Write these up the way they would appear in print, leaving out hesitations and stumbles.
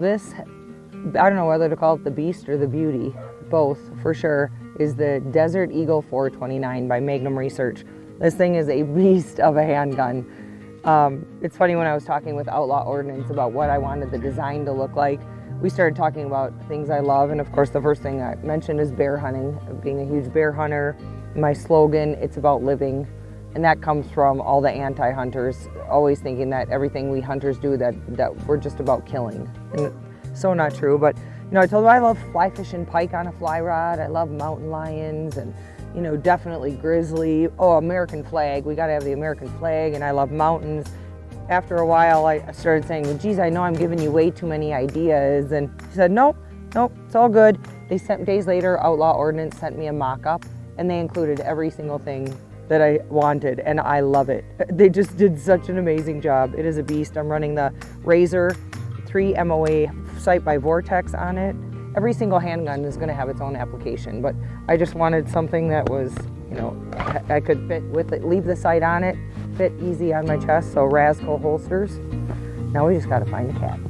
This, I don't know whether to call it the beast or the beauty, both for sure, is the Desert Eagle 429 by Magnum Research. This thing is a beast of a handgun. It's funny, when I was talking with Outlaw Ordnance about what I wanted the design to look like, we started talking about things I love, and of course the first thing I mentioned is bear hunting. Being a huge bear hunter, my slogan, it's about living, and that comes from all the anti-hunters always thinking that everything we hunters do, that we're just about killing. And so not true, but I told them I love fly fishing pike on a fly rod, I love mountain lions, and definitely grizzly. Oh, American flag, we gotta have the American flag, and I love mountains. After a while, I started saying, well, geez, I know I'm giving you way too many ideas. And he said, nope, it's all good. They sent, days later, Outlaw Ordnance sent me a mock-up, and they included every single thing that I wanted, and I love it. They just did such an amazing job. It is a beast. I'm running the Razor 3 MOA sight by Vortex on it. Every single handgun is gonna have its own application, but I just wanted something that was, I could fit with it, leave the sight on it, fit easy on my chest, so Rasco holsters. Now we just gotta find the cat.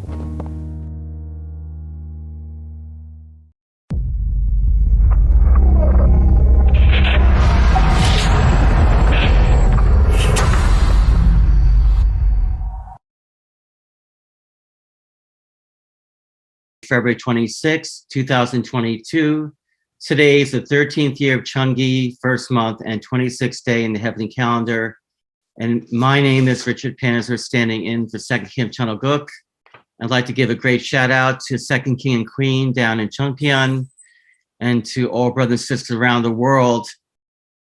February 26, 2022. Today is the 13th year of Chungi, first month, and 26th day in the heavenly calendar. And my name is Richard Panzer, standing in for Second King of Cheonoguk. I'd like to give a great shout out to Second King and Queen down in Chungpyeon, and to all brothers and sisters around the world.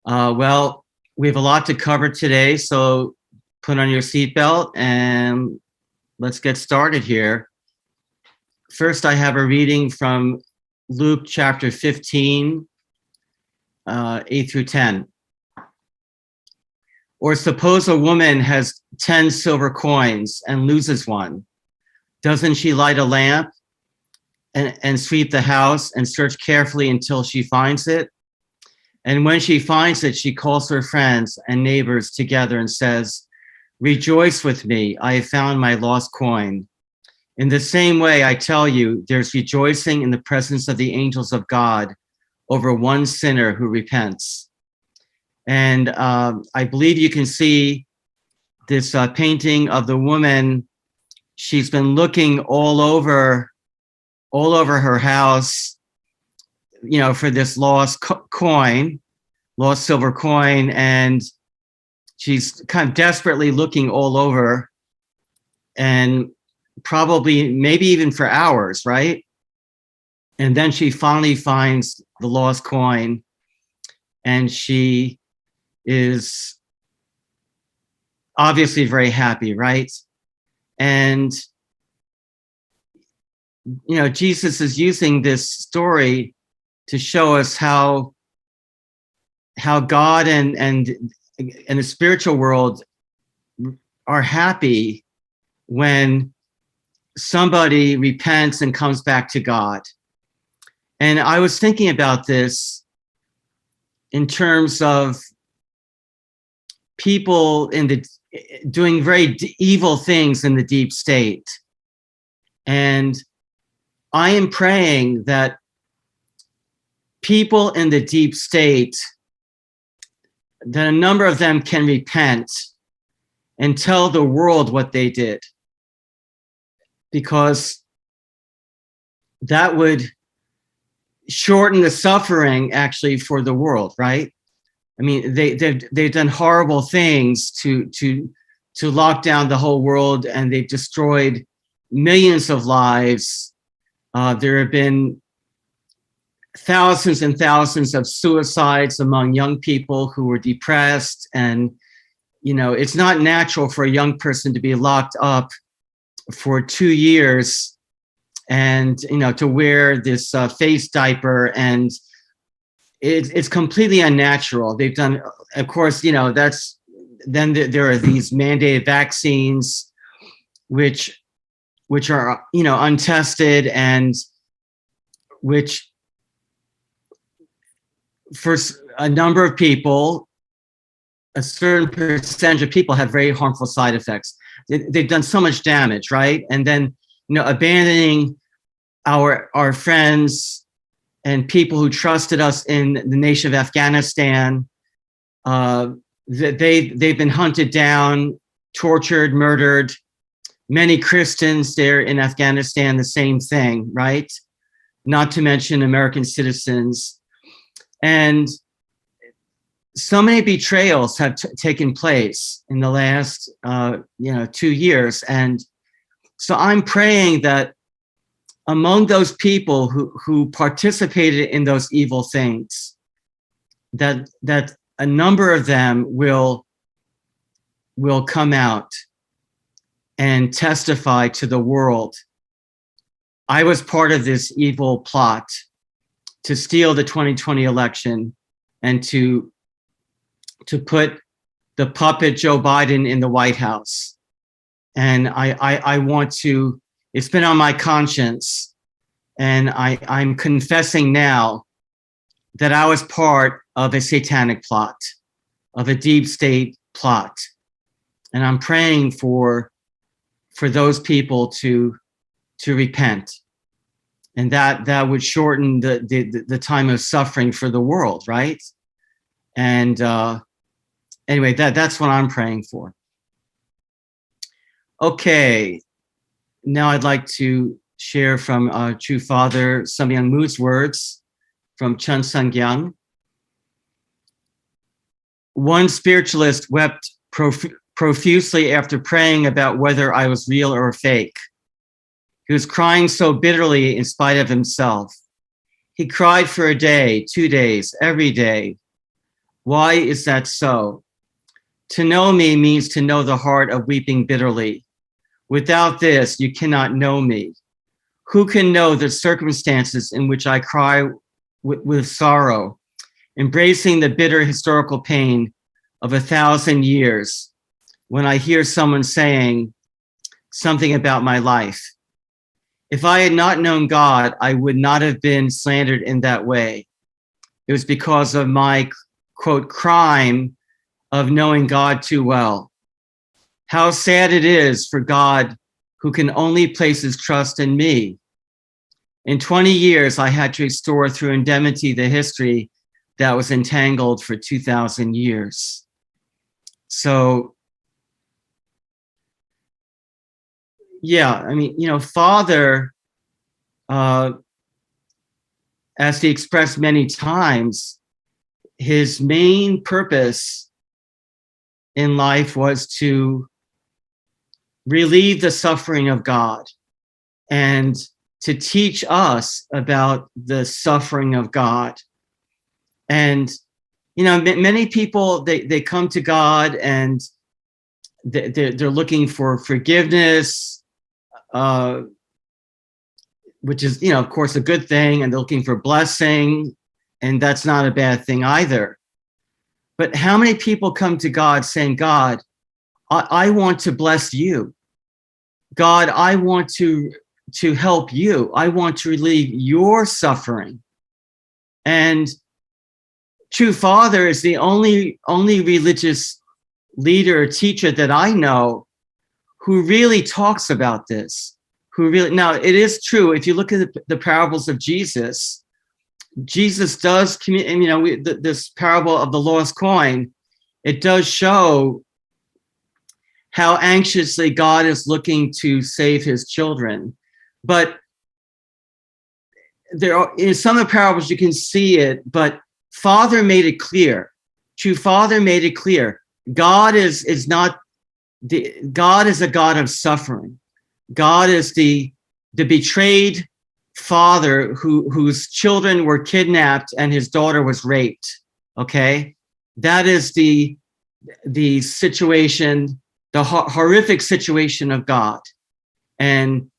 Well, we have a lot to cover today, so put on your seatbelt and let's get started here. First, I have a reading from Luke chapter 15, 8 through 10. Or suppose a woman has 10 silver coins and loses one. Doesn't she light a lamp and sweep the house and search carefully until she finds it? And when she finds it, she calls her friends and neighbors together and says, "Rejoice with me, I have found my lost coin." In the same way, I tell you, there's rejoicing in the presence of the angels of God over one sinner who repents. And I believe you can see this painting of the woman. She's been looking all over her house, for this lost silver coin, and she's kind of desperately looking all over, and probably maybe even for hours, right? And then she finally finds the lost coin, and she is obviously very happy, right? And Jesus is using this story to show us how God and the spiritual world are happy when somebody repents and comes back to God. And I was thinking about this in terms of people doing very evil things in the deep state. And I am praying that people in the deep state, that a number of them can repent and tell the world what they did, because that would shorten the suffering actually for the world, right? I mean, they've done horrible things to lock down the whole world, and they've destroyed millions of lives. There have been thousands and thousands of suicides among young people who were depressed, and it's not natural for a young person to be locked up for 2 years and to wear this face diaper, and it's completely unnatural. They've done, of course, there are these mandated vaccines which are untested, and which for a number of people, a certain percentage of people, have very harmful side effects. They've done so much damage, right? And then abandoning our friends and people who trusted us in the nation of Afghanistan, they've been hunted down, tortured, murdered. Many Christians there in Afghanistan, the same thing, right? Not to mention American citizens. And so many betrayals have taken place in the last 2 years. And so I'm praying that among those people who participated in those evil things, that a number of them will come out and testify to the world. I was part of this evil plot to steal the 2020 election and to put the puppet Joe Biden in the White House. And I want to, it's been on my conscience, and I'm confessing now that I was part of a satanic plot, of a deep state plot. And I'm praying for those people to repent. And that would shorten the time of suffering for the world, right? And anyway, that's what I'm praying for. Okay, now I'd like to share from True Father Samyang Mu's words from Chun Sangyang. One spiritualist wept profusely after praying about whether I was real or fake. He was crying so bitterly in spite of himself. He cried for a day, 2 days, every day. Why is that so? To know me means to know the heart of weeping bitterly. Without this, you cannot know me. Who can know the circumstances in which I cry with sorrow, embracing the bitter historical pain of 1,000 years when I hear someone saying something about my life? If I had not known God, I would not have been slandered in that way. It was because of my, quote, crime of knowing God too well. How sad it is for God, who can only place his trust in me. In 20 years, I had to restore through indemnity the history that was entangled for 2,000 years. So, yeah, I mean, Father, as he expressed many times, his main purpose in life was to relieve the suffering of God and to teach us about the suffering of God. And, many people, they come to God and they're looking for forgiveness, which is, of course, a good thing, and they're looking for blessing, and that's not a bad thing either. But how many people come to God saying, God, I want to bless you. God, I want to help you. I want to relieve your suffering. And True Father is the only religious leader or teacher that I know who really talks about this. Now, it is true, if you look at the parables of Jesus, Jesus does, this parable of the lost coin, it does show how anxiously God is looking to save his children. But there are, in some of the parables, you can see it, but Father made it clear. True Father made it clear. God is a God of suffering. God is the betrayed father whose children were kidnapped and his daughter was raped. Okay, that is the situation, the horrific situation of God. And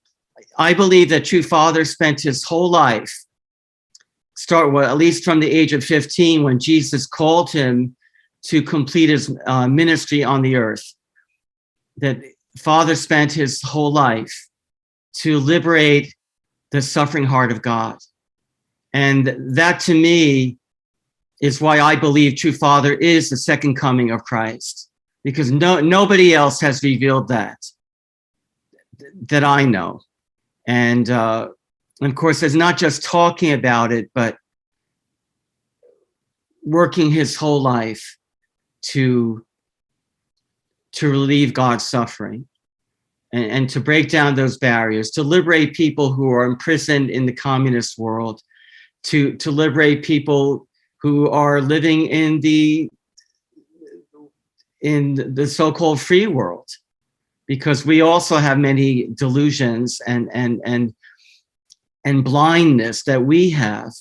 I believe that True Father spent his whole life, at least from the age of 15, when Jesus called him to complete his ministry on the earth, that Father spent his whole life to liberate the suffering heart of God. And that, to me, is why I believe True Father is the second coming of Christ, because nobody else has revealed that I know. And And of course, it's not just talking about it, but working his whole life to relieve God's suffering and to break down those barriers, to liberate people who are imprisoned in the communist world, to liberate people who are living in the so-called free world, because we also have many delusions and blindness that we have.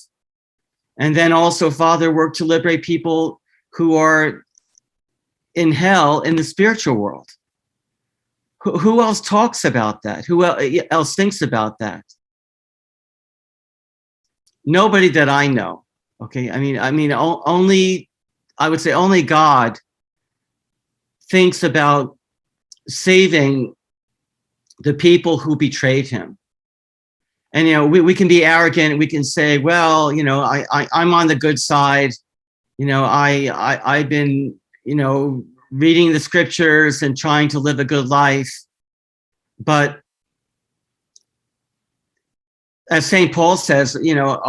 And then also, Father, work to liberate people who are in hell in the spiritual world. Who else talks about that? Who else thinks about that? Nobody that I know. Okay, I mean, only, I would say only God thinks about saving the people who betrayed him. And, you know, we can be arrogant. We can say, well, you know, I'm on the good side. You know, I've been, you know, reading the scriptures and trying to live a good life. But as St. Paul says, you know,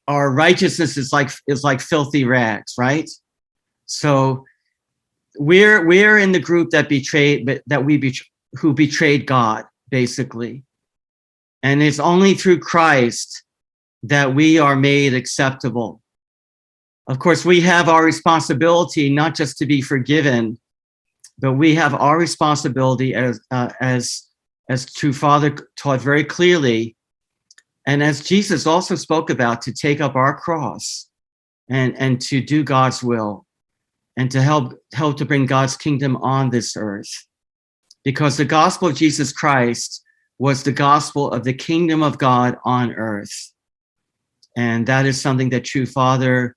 our righteousness is like filthy rags, right? So we're in the group that who betrayed God, basically. And it's only through Christ that we are made acceptable. Of course, we have our responsibility not just to be forgiven, but we have our responsibility as true Father taught very clearly, and as Jesus also spoke about, to take up our cross and to do God's will and to help to bring God's kingdom on this earth. Because the gospel of Jesus Christ was the gospel of the kingdom of God on earth. And that is something that true Father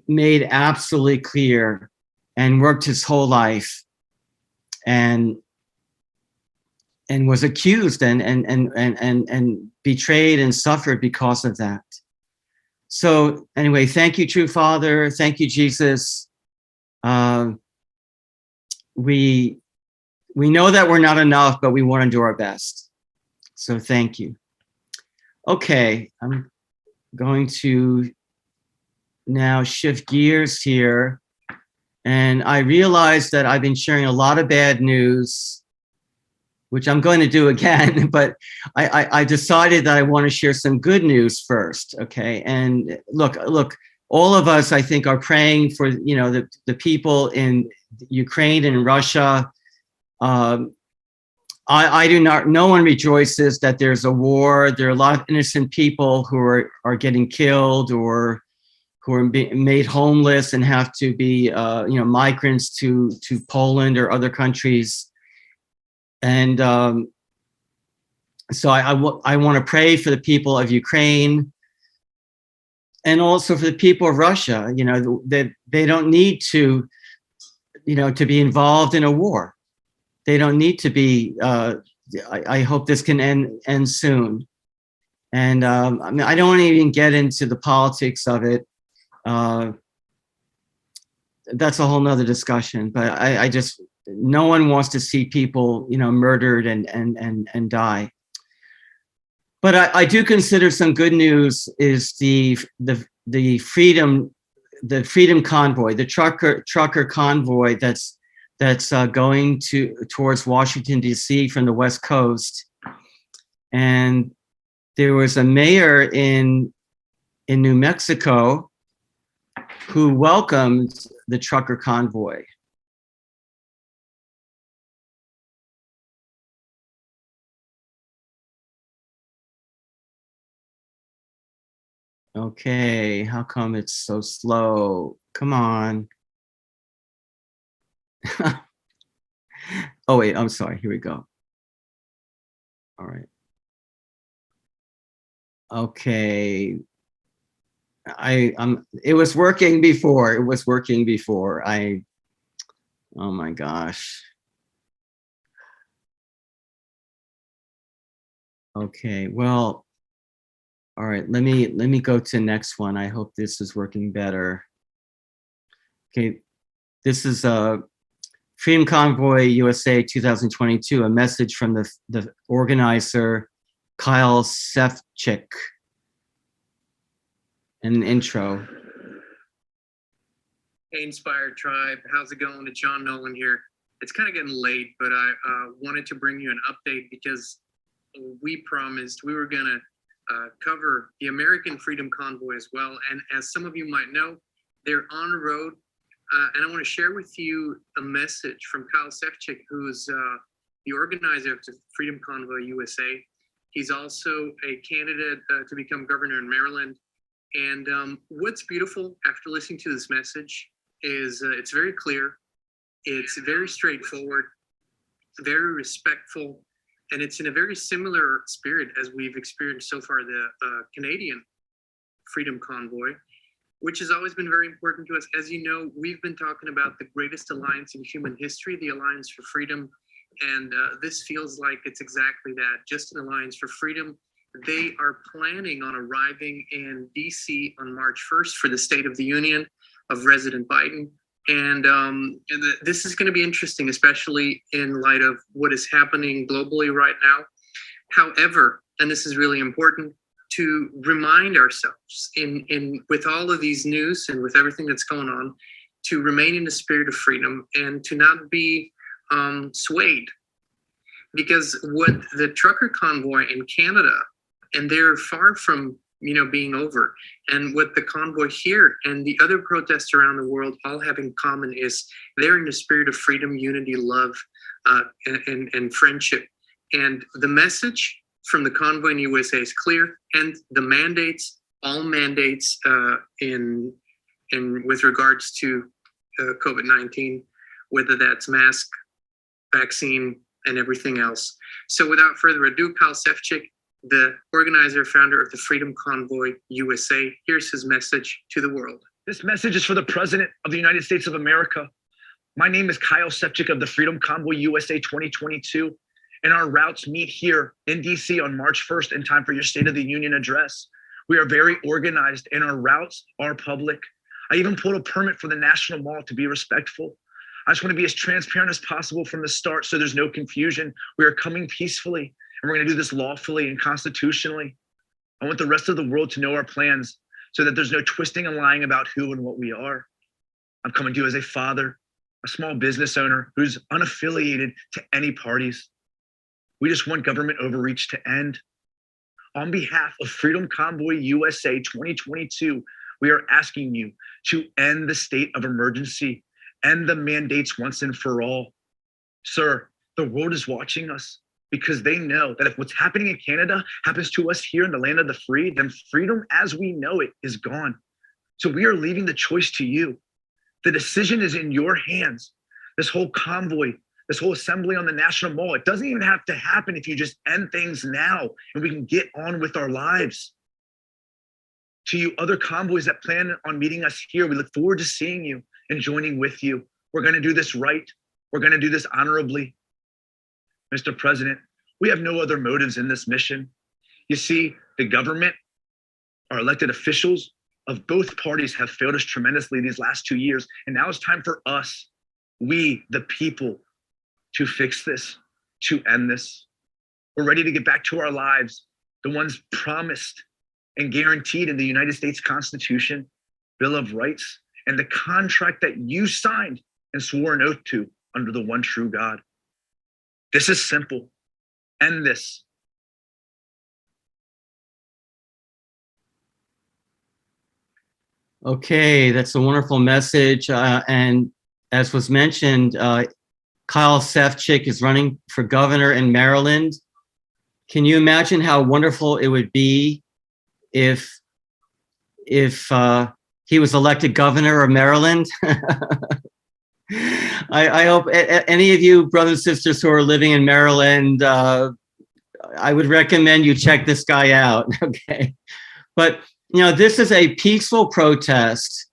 made absolutely clear and worked his whole life and was accused and betrayed and suffered because of that. So anyway, thank you, true Father. Thank you, Jesus. We know that we're not enough, but we want to do our best. So thank you. Okay, I'm going to now shift gears here. And I realized that I've been sharing a lot of bad news, which I'm going to do again, but I decided that I want to share some good news first, okay? And look, all of us, I think, are praying for, you know, the people in Ukraine and Russia. I do not, no one rejoices that there's a war. There are a lot of innocent people who are getting killed or who are being made homeless and have to be, you know, migrants to Poland or other countries. And so I want to pray for the people of Ukraine and also for the people of Russia, you know, that they don't need to, you know, to be involved in a war. They don't need to be, I hope this can end soon. And I mean, I don't want to even get into the politics of it. That's a whole nother discussion, but I just, no one wants to see people, you know, murdered and die. But I do consider some good news is the freedom convoy, the trucker convoy that's going towards Washington, D.C. from the West Coast. And there was a mayor in New Mexico who welcomed the trucker convoy. Okay, how come it's so slow? Come on. Oh, wait, I'm sorry. Here we go. All right. Okay. It was working before. It was working before. Oh my gosh. Okay, well, all right, let me go to the next one. I hope this is working better. Okay, this is Freedom Convoy USA 2022, a message from the organizer, Kyle Sefcik. An intro. Hey, Inspired Tribe, how's it going? It's John Nolan here. It's kind of getting late, but I wanted to bring you an update because we promised we were going to cover the American Freedom Convoy as well. And as some of you might know, they're on the road. And I want to share with you a message from Kyle Sefcik, who's the organizer of the Freedom Convoy USA. He's also a candidate to become governor in Maryland. And what's beautiful after listening to this message is it's very clear, it's very straightforward, very respectful, and it's in a very similar spirit as we've experienced so far the Canadian Freedom Convoy, which has always been very important to us. As you know, we've been talking about the greatest alliance in human history, the Alliance for Freedom, and this feels like it's exactly that, just an alliance for freedom. They are planning on arriving in DC on March 1st for the State of the Union of President Biden. And this is going to be interesting, especially in light of what is happening globally right now. However, and this is really important, to remind ourselves with all of these news and with everything that's going on, to remain in the spirit of freedom and to not be swayed. Because what the trucker convoy in Canada, and they're far from being over, and what the convoy here and the other protests around the world all have in common is they're in the spirit of freedom, unity, love, and friendship. And the message from the convoy in USA is clear, and the mandates, all mandates in with regards to COVID-19, whether that's mask, vaccine, and everything else. So without further ado, Kyle Sefcik, the organizer, founder of the Freedom Convoy USA, here's his message to the world. This message is for the President of the United States of America. My name is Kyle Sefcik of the Freedom Convoy USA 2022, and our routes meet here in DC on March 1st in time for your State of the Union address. We are very organized and our routes are public. I even pulled a permit for the National Mall to be respectful. I just want to be as transparent as possible from the start so there's no confusion. We are coming peacefully, and we're going to do this lawfully and constitutionally. I want the rest of the world to know our plans so that there's no twisting and lying about who and what we are. I'm coming to you as a father, a small business owner who's unaffiliated to any parties. We just want government overreach to end. On behalf of Freedom Convoy USA 2022, we are asking you to end the state of emergency, end the mandates once and for all. Sir, the world is watching us because they know that if what's happening in Canada happens to us here in the land of the free, then freedom as we know it is gone. So we are leaving the choice to you. The decision is in your hands. This whole convoy, this whole assembly on the National Mall, it doesn't even have to happen if you just end things now and we can get on with our lives. To you other convoys that plan on meeting us here, we look forward to seeing you and joining with you. We're going to do this right. We're going to do this honorably. Mr. President, we have no other motives in this mission. You see, the government, our elected officials of both parties have failed us tremendously these last 2 years. And now it's time for us, we, the people, to fix this, to end this. We're ready to get back to our lives, the ones promised and guaranteed in the United States Constitution, Bill of Rights, and the contract that you signed and swore an oath to under the one true God. This is simple. End this. Okay, that's a wonderful message. And as was mentioned, Kyle Sefcik is running for governor in Maryland. Can you imagine how wonderful it would be if he was elected governor of Maryland? I hope any of you brothers and sisters who are living in Maryland, I would recommend you check this guy out. Okay, but this is a peaceful protest.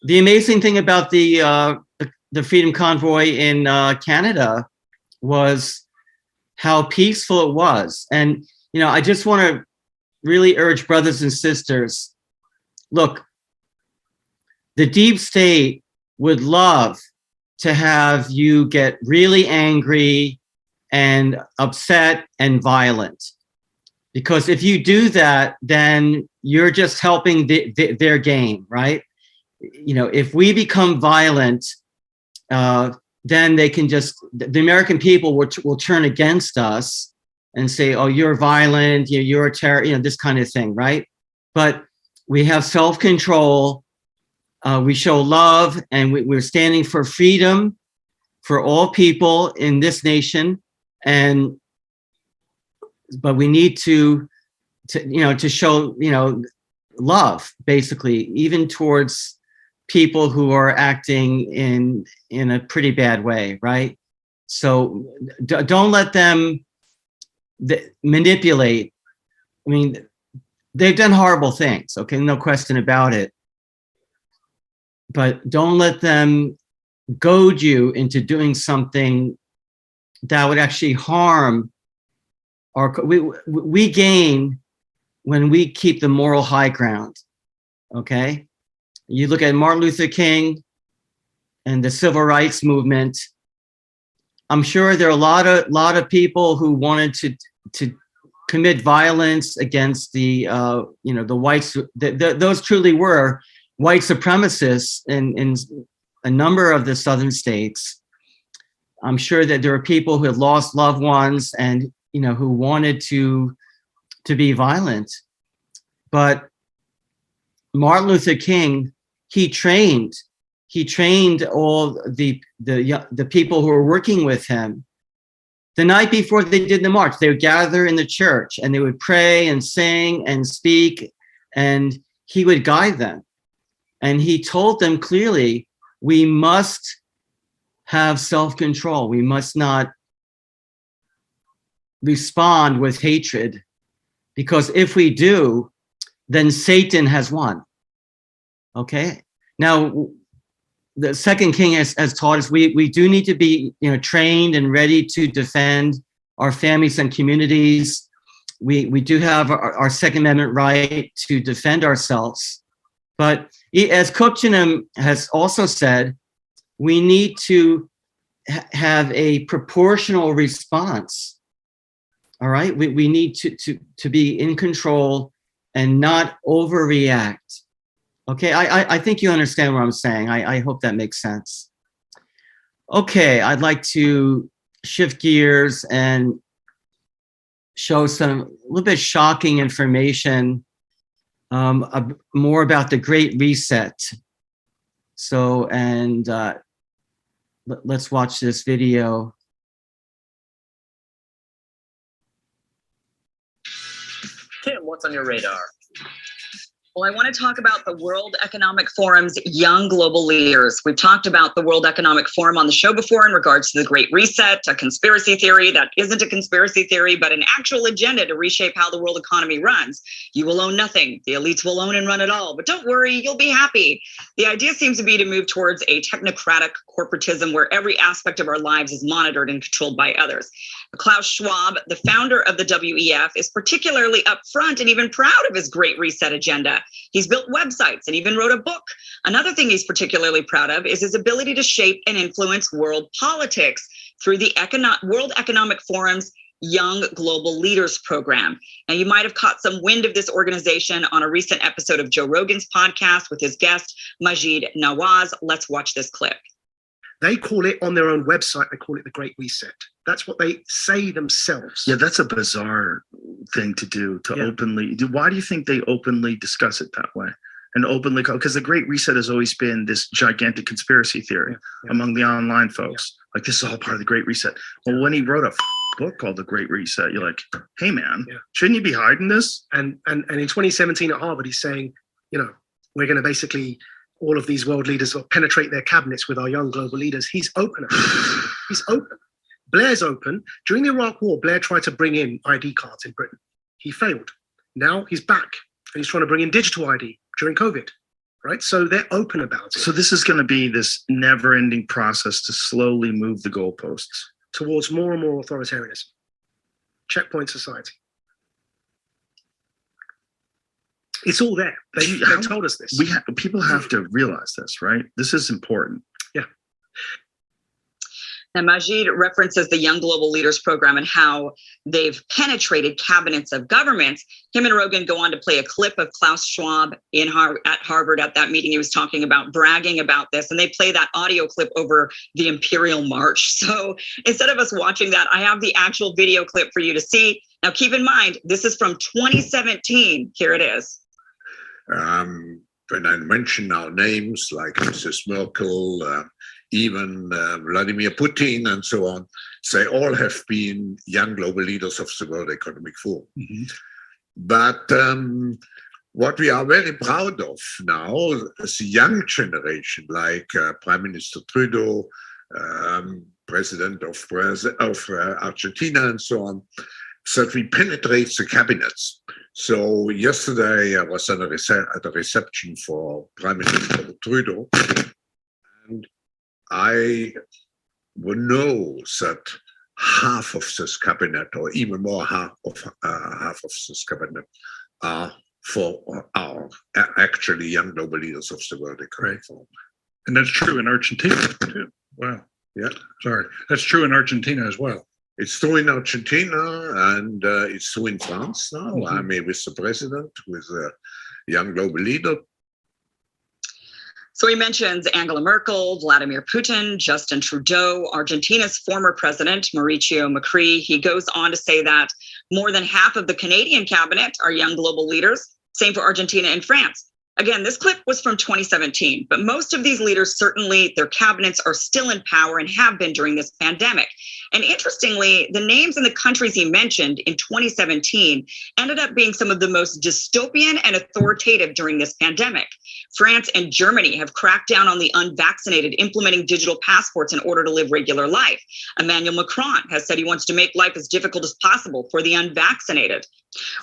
The amazing thing about the Freedom Convoy in Canada was how peaceful it was, and I just want to really urge brothers and sisters. Look, the deep state would love to have you get really angry and upset and violent. Because if you do that, then you're just helping their game, right? If we become violent, then they can the American people will turn against us and say, oh, you're violent, you're a terror, this kind of thing, right? But we have self-control, we show love, and we're standing for freedom for all people in this nation. But we need to show, love, basically, even towards people who are acting in a pretty bad way, right? So don't let them manipulate. I mean, they've done horrible things, okay, no question about it. But don't let them goad you into doing something that would actually harm we gain when we keep the moral high ground, okay? You look at Martin Luther King and the civil rights movement. I'm sure there are a lot of people who wanted to commit violence against the whites. Those truly were white supremacists in a number of the southern states. I'm sure that there are people who have lost loved ones and who wanted to be violent. But Martin Luther King, he trained all the people who were working with him. The night before they did the march, they would gather in the church and they would pray and sing and speak, and he would guide them. And he told them clearly, we must have self-control. We must not respond with hatred, because if we do, then Satan has won. Okay? Now, the second king has taught us we do need to be trained and ready to defend our families and communities. We do have our Second Amendment right to defend ourselves. But as Kupchinam has also said, we need to have a proportional response. All right, we need to be in control and not overreact. Okay, I think you understand what I'm saying. I hope that makes sense. Okay, I'd like to shift gears and show a little bit shocking information, more about the Great Reset. So, let's watch this video. Kim, what's on your radar? Well, I want to talk about the World Economic Forum's young global leaders. We've talked about the World Economic Forum on the show before in regards to the Great Reset, a conspiracy theory that isn't a conspiracy theory, but an actual agenda to reshape how the world economy runs. You will own nothing. The elites will own and run it all. But don't worry, you'll be happy. The idea seems to be to move towards a technocratic corporatism where every aspect of our lives is monitored and controlled by others. Klaus Schwab, the founder of the WEF, is particularly upfront and even proud of his Great Reset agenda. He's built websites and even wrote a book. Another thing he's particularly proud of is his ability to shape and influence world politics through the World Economic Forum's Young Global Leaders Program. Now, you might have caught some wind of this organization on a recent episode of Joe Rogan's podcast with his guest, Majid Nawaz. Let's watch this clip. They call it on their own website, they call it the Great Reset. That's what they say themselves. Yeah, that's a bizarre thing to do, openly. Why do you think they openly discuss it that way? And openly, because the Great Reset has always been this gigantic conspiracy theory among the online folks. Like, this is all part of the Great Reset. Well, when he wrote a book called The Great Reset, you're like, hey, man, shouldn't you be hiding this? And in 2017 at Harvard, he's saying, we're going to basically, all of these world leaders will penetrate their cabinets with our young global leaders. He's open. He's open. Blair's open. During the Iraq War, Blair tried to bring in ID cards in Britain. He failed. Now he's back and he's trying to bring in digital ID during COVID, right? So they're open about it. So this is going to be this never-ending process to slowly move the goalposts towards more and more authoritarianism. Checkpoint society. It's all there. They told us this. People have to realize this, right? This is important. Yeah. And Majid references the Young Global Leaders program and how they've penetrated cabinets of governments. Him and Rogan go on to play a clip of Klaus Schwab at Harvard at that meeting he was talking about, bragging about this. And they play that audio clip over the Imperial March. So instead of us watching that, I have the actual video clip for you to see. Now, keep in mind, this is from 2017. Here it is. When I mention our names like Mrs. Merkel, even Vladimir Putin and so on, they all have been young global leaders of the World Economic Forum. Mm-hmm. But what we are very proud of now is the young generation, like Prime Minister Trudeau, President of Argentina and so on, that we penetrate the cabinets. So yesterday I was at a reception for Prime Minister Trudeau, and I know that half of this cabinet, or even more half of this cabinet, are for our actually young global leaders of the World Economic Forum. And that's true in Argentina too. Wow. Yeah. Sorry. That's true in Argentina as well. It's true in Argentina, and it's true in France now. Mm-hmm. I mean, with the president, with a young global leader. So he mentions Angela Merkel, Vladimir Putin, Justin Trudeau, Argentina's former president, Mauricio Macri. He goes on to say that more than half of the Canadian cabinet are young global leaders. Same for Argentina and France. Again, this clip was from 2017, but most of these leaders, certainly their cabinets are still in power and have been during this pandemic. And interestingly, the names and the countries he mentioned in 2017 ended up being some of the most dystopian and authoritative during this pandemic. France and Germany have cracked down on the unvaccinated, implementing digital passports in order to live regular life. Emmanuel Macron has said he wants to make life as difficult as possible for the unvaccinated.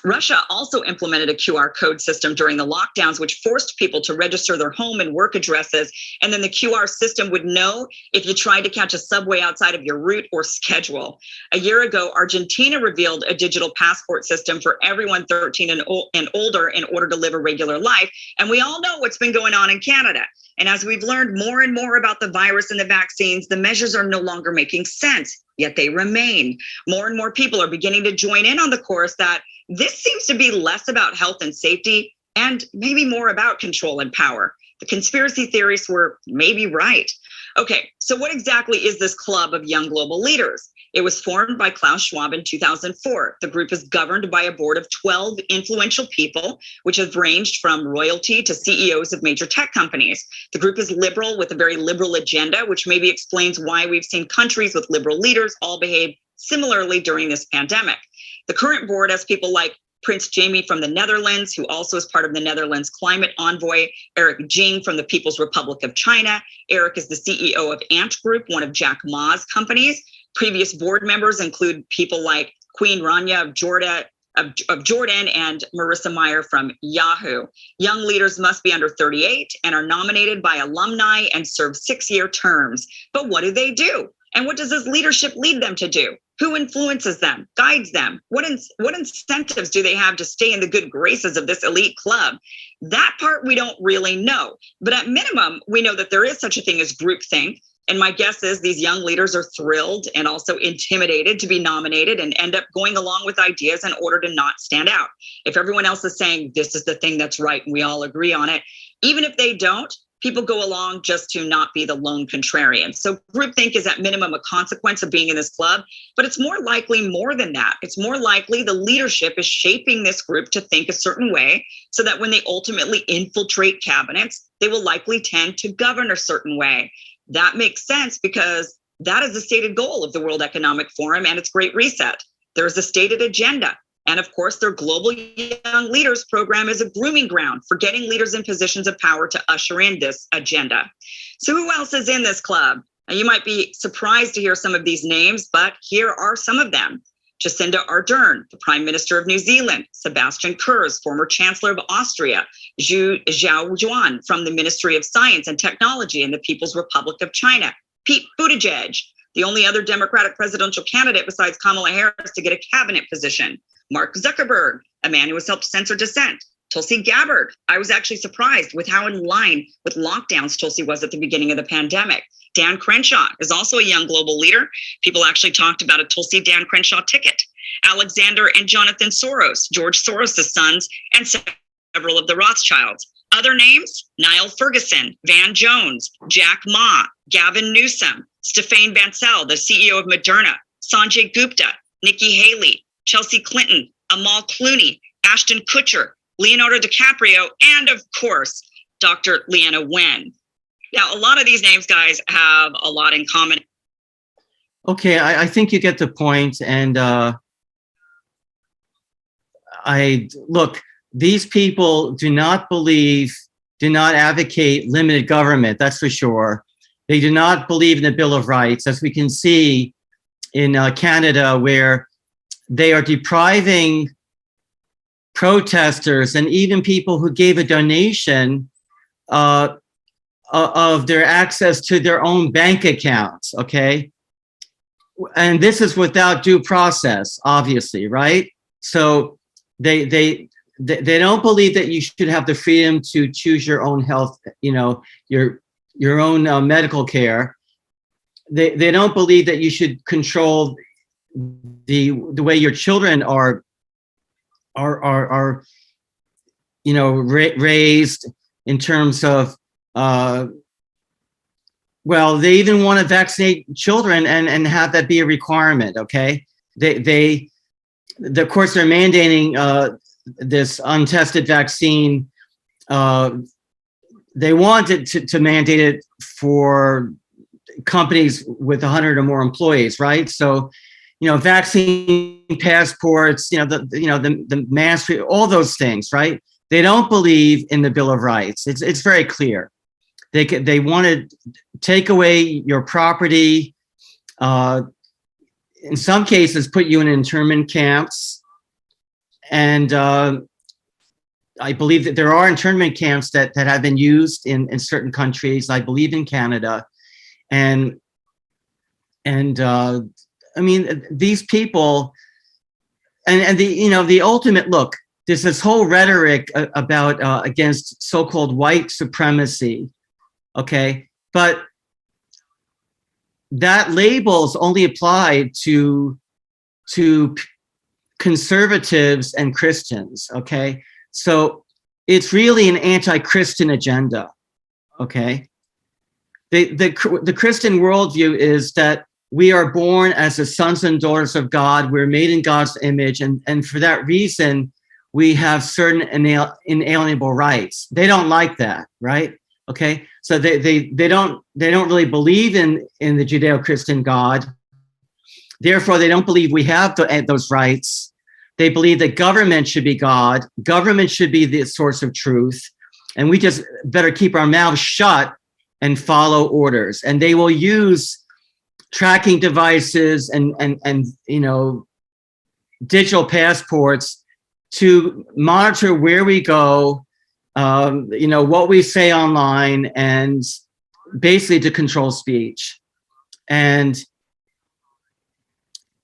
Russia also implemented a QR code system during the lockdowns, which forced people to register their home and work addresses. And then the QR system would know if you tried to catch a subway outside of your route or schedule. A year ago, Argentina revealed a digital passport system for everyone 13 and older in order to live a regular life. And we all know what's been going on in Canada. And as we've learned more and more about the virus and the vaccines, the measures are no longer making sense, yet they remain. More and more people are beginning to join in on the chorus that this seems to be less about health and safety and maybe more about control and power. The conspiracy theorists were maybe right. Okay, so what exactly is this club of young global leaders? It was formed by Klaus Schwab in 2004. The group is governed by a board of 12 influential people, which have ranged from royalty to CEOs of major tech companies. The group is liberal with a very liberal agenda, which maybe explains why we've seen countries with liberal leaders all behave similarly during this pandemic. The current board has people like Prince Jamie from the Netherlands, who also is part of the Netherlands climate envoy, Eric Jing from the People's Republic of China. Eric is the CEO of Ant Group, one of Jack Ma's companies. Previous board members include people like Queen Rania of Jordan and Marissa Mayer from Yahoo. Young leaders must be under 38 and are nominated by alumni and serve 6-year terms. But what do they do? And what does this leadership lead them to do? Who influences them, guides them? What incentives do they have to stay in the good graces of this elite club? That part we don't really know. But at minimum, we know that there is such a thing as groupthink. And my guess is these young leaders are thrilled and also intimidated to be nominated and end up going along with ideas in order to not stand out. If everyone else is saying this is the thing that's right and we all agree on it, even if they don't, people go along just to not be the lone contrarian. So groupthink is at minimum a consequence of being in this club, but it's more likely more than that. It's more likely the leadership is shaping this group to think a certain way so that when they ultimately infiltrate cabinets, they will likely tend to govern a certain way. That makes sense because that is the stated goal of the World Economic Forum and its Great Reset. There is a stated agenda. And of course, their Global Young Leaders program is a grooming ground for getting leaders in positions of power to usher in this agenda. So who else is in this club? Now, you might be surprised to hear some of these names, but here are some of them. Jacinda Ardern, the Prime Minister of New Zealand, Sebastian Kurz, former Chancellor of Austria, Zhao Zhuan from the Ministry of Science and Technology in the People's Republic of China, Pete Buttigieg, the only other Democratic presidential candidate besides Kamala Harris to get a cabinet position, Mark Zuckerberg, a man who has helped censor dissent, Tulsi Gabbard. I was actually surprised with how in line with lockdowns Tulsi was at the beginning of the pandemic. Dan Crenshaw is also a young global leader. People actually talked about a Tulsi Dan Crenshaw ticket. Alexander and Jonathan Soros, George Soros' sons, and several of the Rothschilds. Other names, Niall Ferguson, Van Jones, Jack Ma, Gavin Newsom, Stéphane Bancel, the CEO of Moderna, Sanjay Gupta, Nikki Haley, Chelsea Clinton, Amal Clooney, Ashton Kutcher, Leonardo DiCaprio, and of course, Dr. Leana Wen. Now, a lot of these names, guys, have a lot in common. Okay, I think you get the point. And look, these people do not advocate limited government, that's for sure. They do not believe in the Bill of Rights, as we can see in Canada, where they are depriving protesters and even people who gave a donation of their access to their own bank accounts, okay? And this is without due process, obviously, right? So they don't believe that you should have the freedom to choose your own health, your own medical care. They don't believe that you should control the way your children are raised in terms of they even want to vaccinate children and have that be a requirement. Okay, of course they're mandating this untested vaccine. They wanted to mandate it for companies with 100 or more employees, right? So, vaccine passports, the mask, all those things, right? They don't believe in the Bill of Rights. It's very clear. They want to take away your property. In some cases, put you in internment camps. And I believe that there are internment camps that have been used in certain countries. I believe in Canada, and I mean, these people, and the ultimate look. There's this whole rhetoric about against so-called white supremacy, okay, but that label is only applied to conservatives and Christians, okay. So it's really an anti-Christian agenda, okay. The Christian worldview is that we are born as the sons and daughters of God. We're made in God's image, and for that reason, we have certain inalienable rights. They don't like that, right? Okay, so they don't really believe in the Judeo-Christian God. Therefore, they don't believe we have those rights. They believe that government should be God. Government should be the source of truth, and we just better keep our mouths shut and follow orders. And they will use tracking devices and digital passports to monitor where we go, what we say online, and basically to control speech. And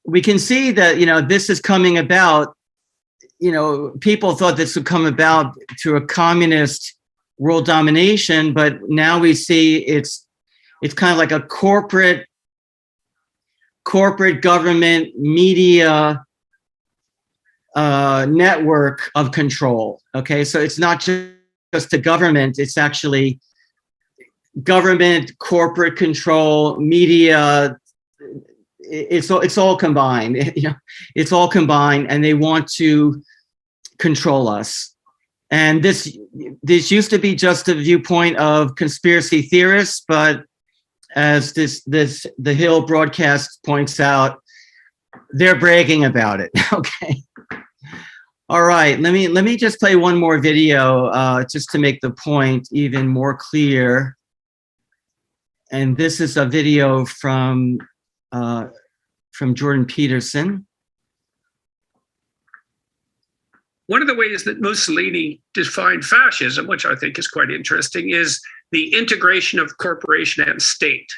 we can see that, this is coming about, people thought this would come about through a communist world domination, but now we see it's kind of like a corporate government media network of control. Okay, so it's not just the government, it's actually government, corporate control, media. It's all combined. It's all combined, and they want to control us. And this used to be just the viewpoint of conspiracy theorists, but as the Hill broadcast points out, they're bragging about it. Okay. All right. Let me just play one more video just to make the point even more clear. And this is a video from Jordan Peterson. One of the ways that Mussolini defined fascism, which I think is quite interesting, is the integration of corporation and state.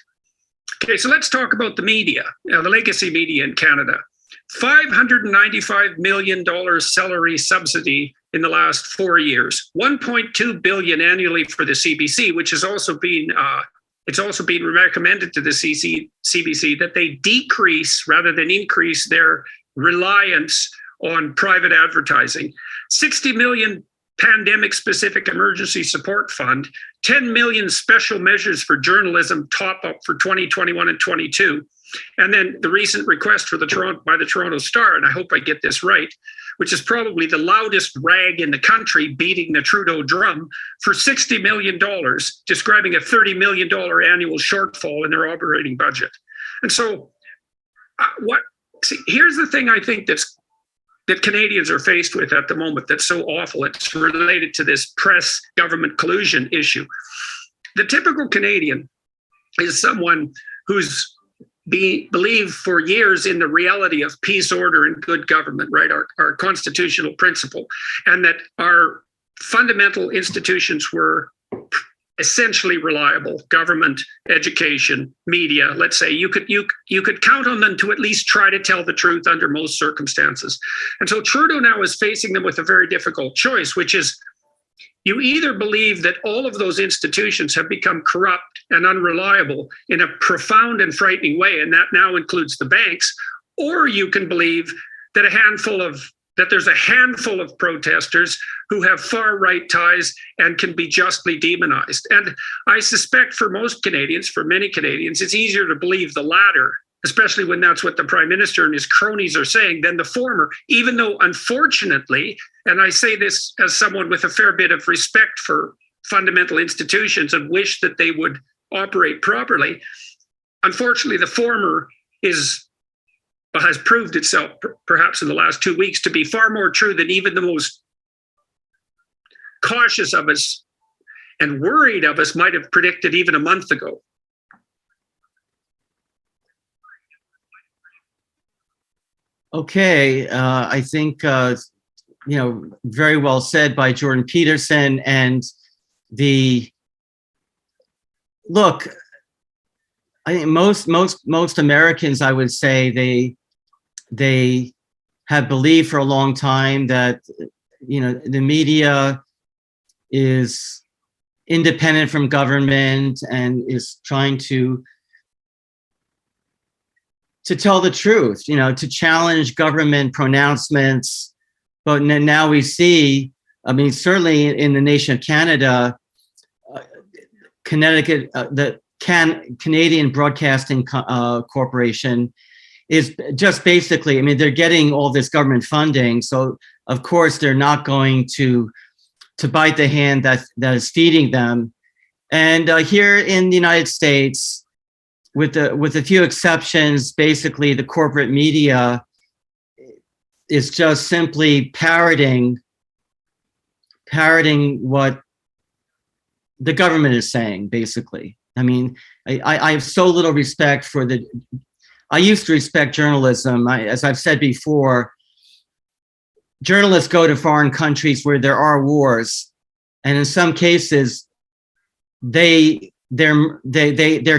Okay, so let's talk about the media, the legacy media in Canada. $595 million salary subsidy in the last 4 years, 1.2 billion annually for the CBC, which has also been it's also been recommended to the CBC that they decrease rather than increase their reliance on private advertising. 60 million pandemic specific emergency support fund, 10 million special measures for journalism top up for 2021 and 22. And then the recent request for the Toronto Star, and I hope I get this right, which is probably the loudest rag in the country beating the Trudeau drum, for $60 million, describing a $30 million annual shortfall in their operating budget. And so here's the thing I think that Canadians are faced with at the moment that's so awful. It's related to this press government collusion issue. The typical Canadian is someone who's believed for years in the reality of peace, order, and good government, right? Our constitutional principle, and that our fundamental institutions were essentially reliable: government, education, media. Let's say you could count on them to at least try to tell the truth under most circumstances. And so Trudeau now is facing them with a very difficult choice, which is you either believe that all of those institutions have become corrupt and unreliable in a profound and frightening way, and that now includes the banks, or you can believe that there's a handful of protesters who have far-right ties and can be justly demonized. And I suspect for most Canadians, for many Canadians, it's easier to believe the latter, especially when that's what the Prime Minister and his cronies are saying, than the former, even though, unfortunately, and I say this as someone with a fair bit of respect for fundamental institutions and wish that they would operate properly, unfortunately, the former has proved itself, perhaps in the last 2 weeks, to be far more true than even the most cautious of us and worried of us might have predicted even a month ago. Okay, I think very well said by Jordan Peterson. And look, I think most Americans, I would say, they have believed for a long time that the media is independent from government and is trying to tell the truth, to challenge government pronouncements. But now we see, I mean, certainly in the nation of Canada, Connecticut, the Canadian Broadcasting Corporation is just basically, I mean, they're getting all this government funding. So of course they're not going to bite the hand that is feeding them. And here in the United States, with a few exceptions, basically the corporate media is just simply parroting what the government is saying, basically. I mean, I have so little respect for I used to respect journalism. As I've said before, journalists go to foreign countries where there are wars, and in some cases, they're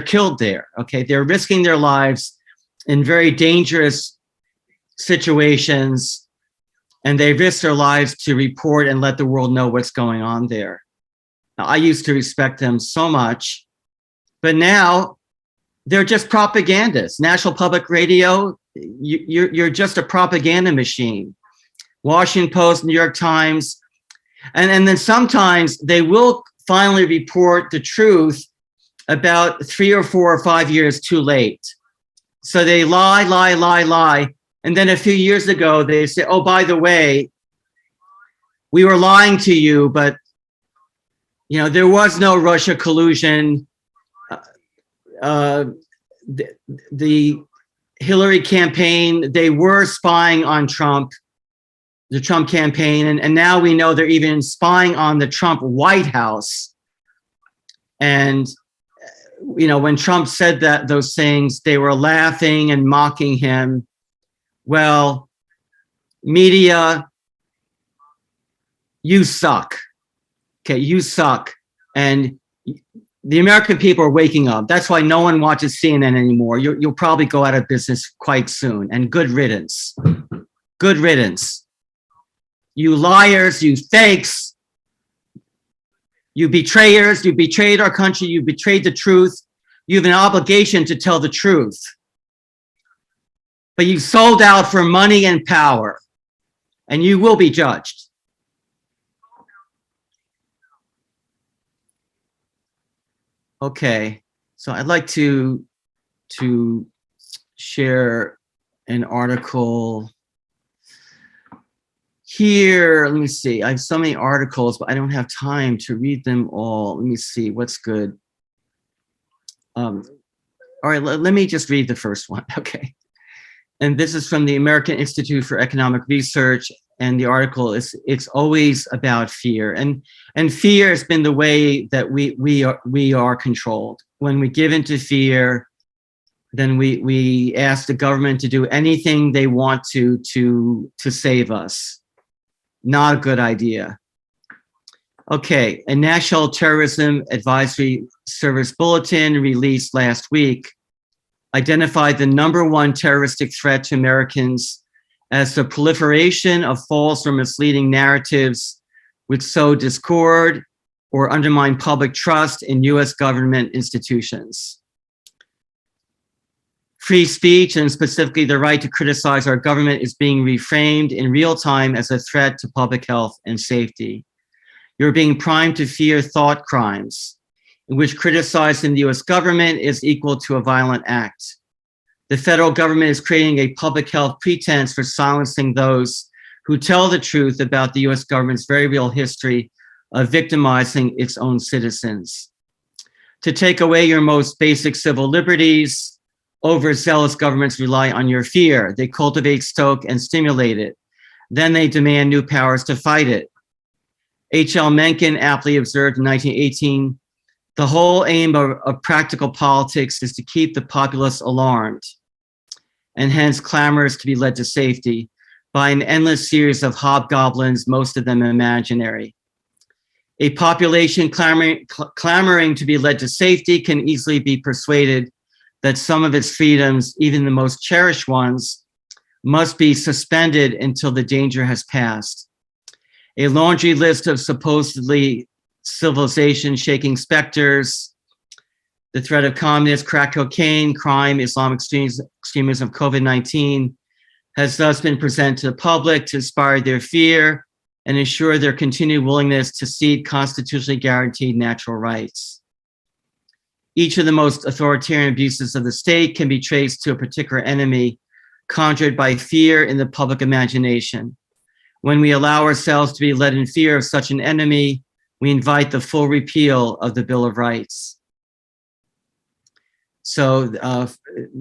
killed there. Okay, they're risking their lives in very dangerous situations, and they risk their lives to report and let the world know what's going on there. Now, I used to respect them so much, but now they're just propagandists. National Public Radio, you're just a propaganda machine. Washington Post, New York Times, and then sometimes they will finally report the truth about 3 or 4 or 5 years too late. So they lie, and then a few years ago they say, "Oh, by the way, we were lying to you, but there was no Russia collusion. The Hillary campaign, they were spying on Trump, the Trump campaign, and now we know they're even spying on the Trump White House." And when Trump said those things, they were laughing and mocking him. Well, media, you suck. Okay, you suck. And the American people are waking up. That's why no one watches CNN anymore. You'll probably go out of business quite soon. And good riddance. Good riddance. You liars, you fakes, you betrayers, you betrayed our country, you betrayed the truth. You have an obligation to tell the truth. But you sold out for money and power, and you will be judged. Okay, so I'd like to share an article here. Let me see. I have so many articles, but I don't have time to read them all. Let me see what's good. All right, let me just read the first one. Okay. And this is from the American Institute for Economic Research. And the article is, it's always about fear. And fear has been the way that we are controlled. When we give into fear, then we ask the government to do anything they want to save us. Not a good idea. Okay, a National Terrorism Advisory Service bulletin released last week identified the #1 terroristic threat to Americans as the proliferation of false or misleading narratives which sow discord or undermine public trust in US government institutions. Free speech, and specifically the right to criticize our government, is being reframed in real time as a threat to public health and safety. You're being primed to fear thought crimes, in which criticizing the US government is equal to a violent act. The federal government is creating a public health pretense for silencing those who tell the truth about the US government's very real history of victimizing its own citizens. To take away your most basic civil liberties, overzealous governments rely on your fear. They cultivate, stoke, and stimulate it. Then they demand new powers to fight it. H.L. Mencken aptly observed in 1918, the whole aim of practical politics is to keep the populace alarmed, and hence clamors to be led to safety by an endless series of hobgoblins, most of them imaginary. A population clamoring to be led to safety can easily be persuaded that some of its freedoms, even the most cherished ones, must be suspended until the danger has passed. A laundry list of supposedly civilization-shaking specters, the threat of communists, crack cocaine, crime, Islamic extremism, COVID-19, has thus been presented to the public to inspire their fear and ensure their continued willingness to cede constitutionally guaranteed natural rights. Each of the most authoritarian abuses of the state can be traced to a particular enemy conjured by fear in the public imagination. When we allow ourselves to be led in fear of such an enemy, we invite the full repeal of the Bill of Rights. So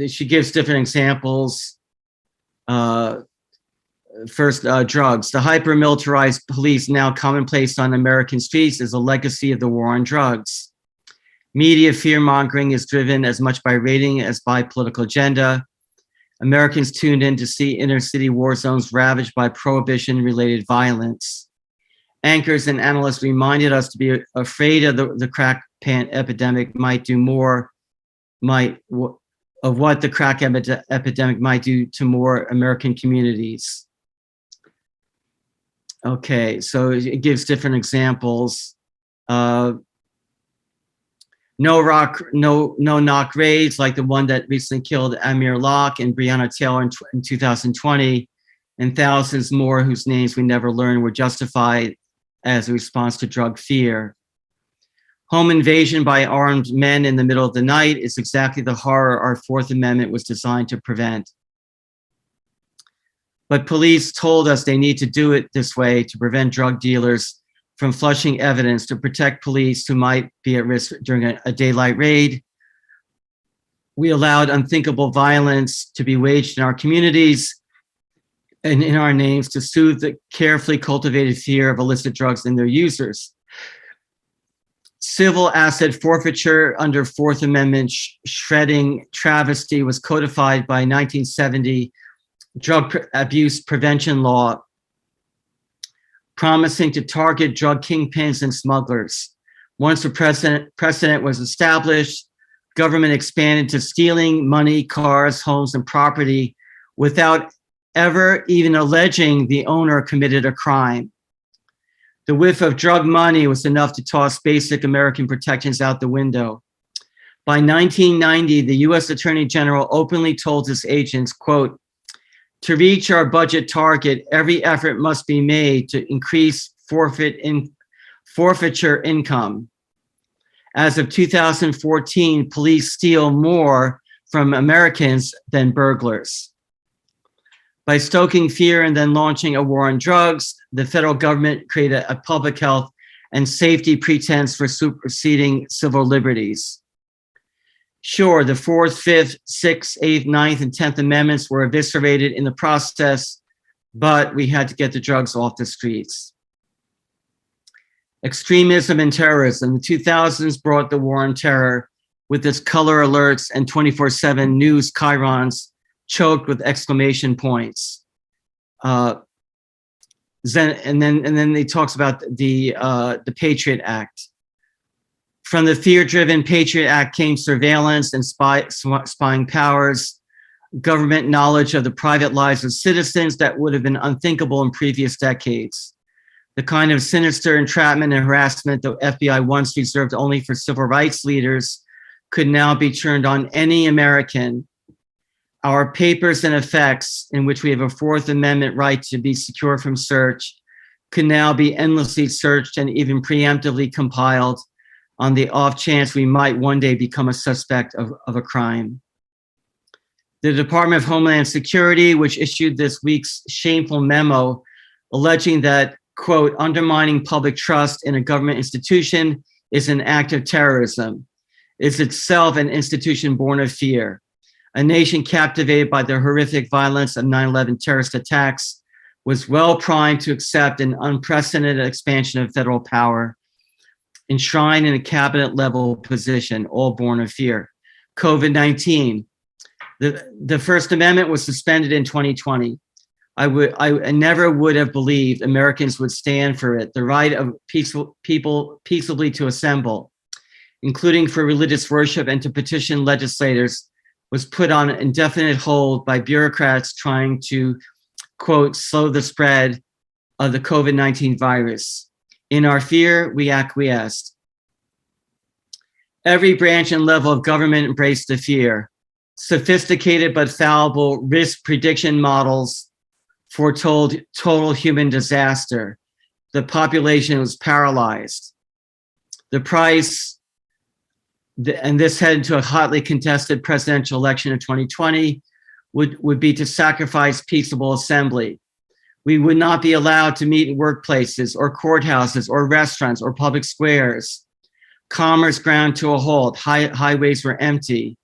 she gives different examples. First, drugs. The hyper-militarized police now commonplace on American streets is a legacy of the war on drugs. Media fear-mongering is driven as much by rating as by political agenda. Americans tuned in to see inner-city war zones ravaged by prohibition-related violence. Anchors and analysts reminded us to be afraid of the crack epidemic might do more, of what the crack epidemic might do to more American communities. Okay, so it gives different examples. No-knock raids like the one that recently killed Amir Locke and Breonna Taylor in 2020, and thousands more whose names we never learned were justified as a response to drug fear. Home invasion by armed men in the middle of the night is exactly the horror our Fourth Amendment was designed to prevent. But police told us they need to do it this way to prevent drug dealers from flushing evidence, to protect police who might be at risk during a daylight raid. We allowed unthinkable violence to be waged in our communities and in our names to soothe the carefully cultivated fear of illicit drugs and their users. Civil asset forfeiture under Fourth Amendment shredding travesty was codified by 1970 drug abuse prevention law, promising to target drug kingpins and smugglers. Once the precedent was established, government expanded to stealing money, cars, homes, and property without ever even alleging the owner committed a crime. The whiff of drug money was enough to toss basic American protections out the window. By 1990, the US Attorney General openly told his agents, quote, "To reach our budget target, every effort must be made to increase forfeiture income. As of 2014, police steal more from Americans than burglars." By stoking fear and then launching a war on drugs, the federal government created a public health and safety pretense for superseding civil liberties. Sure, the 4th, 5th, 6th, 8th, 9th, and 10th Amendments were eviscerated in the process, but we had to get the drugs off the streets. Extremism and terrorism. The 2000s brought the war on terror with its color alerts and 24/7 news chyrons choked with exclamation points. And then he talks about the Patriot Act. From the fear-driven Patriot Act came surveillance and spying powers, government knowledge of the private lives of citizens that would have been unthinkable in previous decades. The kind of sinister entrapment and harassment the FBI once reserved only for civil rights leaders could now be turned on any American. Our papers and effects, in which we have a 4th Amendment right to be secure from search, can now be endlessly searched and even preemptively compiled on the off chance we might one day become a suspect of a crime. The Department of Homeland Security, which issued this week's shameful memo alleging that, quote, undermining public trust in a government institution is an act of terrorism, is itself an institution born of fear. A nation captivated by the horrific violence of 9/11 terrorist attacks was well primed to accept an unprecedented expansion of federal power, enshrined in a cabinet level position, all born of fear. COVID-19. The First Amendment was suspended in 2020. I never would have believed Americans would stand for it. The right of people peaceably to assemble, including for religious worship and to petition legislators, was put on indefinite hold by bureaucrats trying to, quote, slow the spread of the COVID-19 virus. In our fear, we acquiesced. Every branch and level of government embraced the fear. Sophisticated but fallible risk prediction models foretold total human disaster. The population was paralyzed. The price, and this headed to a hotly contested presidential election of 2020, would be to sacrifice peaceable assembly. We would not be allowed to meet in workplaces or courthouses or restaurants or public squares. Commerce ground to a halt. Highways were empty.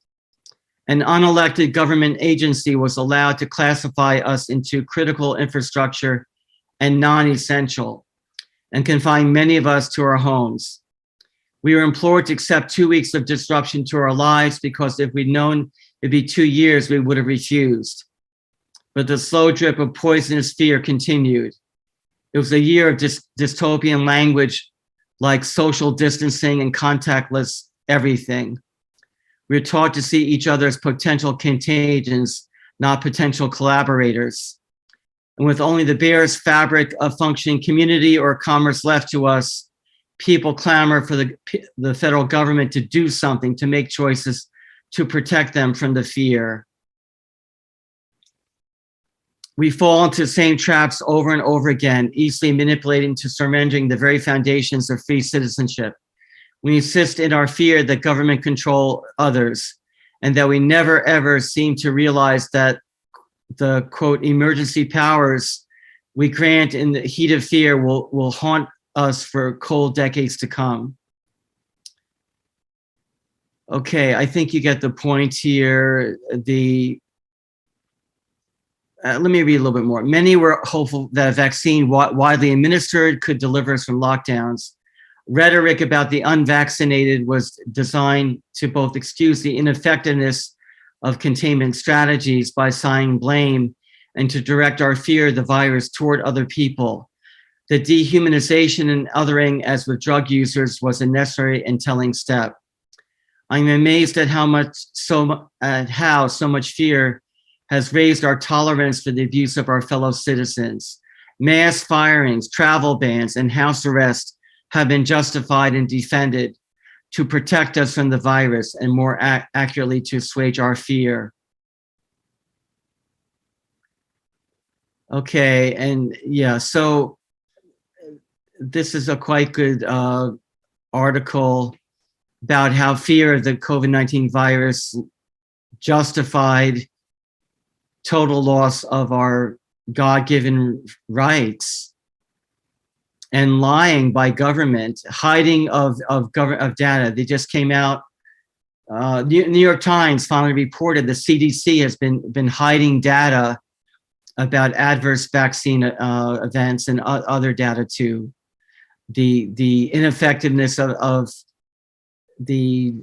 An unelected government agency was allowed to classify us into critical infrastructure and non-essential, and confine many of us to our homes. We were implored to accept 2 weeks of disruption to our lives because if we'd known it'd be 2 years, we would have refused. But the slow drip of poisonous fear continued. It was a year of dystopian language like social distancing and contactless everything. We were taught to see each other as potential contagions, not potential collaborators. And with only the barest fabric of functioning community or commerce left to us, people clamor for the federal government to do something, to make choices, to protect them from the fear. We fall into the same traps over and over again, easily manipulating to surrendering the very foundations of free citizenship. We insist in our fear that government control others, and that we never ever seem to realize that the, quote, emergency powers we grant in the heat of fear will haunt us for cold decades to come. Okay, I think you get the point here. Let me read a little bit more. Many were hopeful that a vaccine widely administered could deliver us from lockdowns. Rhetoric about the unvaccinated was designed to both excuse the ineffectiveness of containment strategies by assigning blame and to direct our fear of the virus toward other people. The dehumanization and othering as with drug users was a necessary and telling step. I'm amazed at how so much fear has raised our tolerance for the abuse of our fellow citizens. Mass firings, travel bans, and house arrest have been justified and defended to protect us from the virus and more accurately to assuage our fear. Okay, and yeah, so this is a quite good article about how fear of the COVID-19 virus justified total loss of our God-given rights and lying by government, hiding of data. They just came out. New York Times finally reported the CDC has been hiding data about adverse vaccine events and other data too. The ineffectiveness of the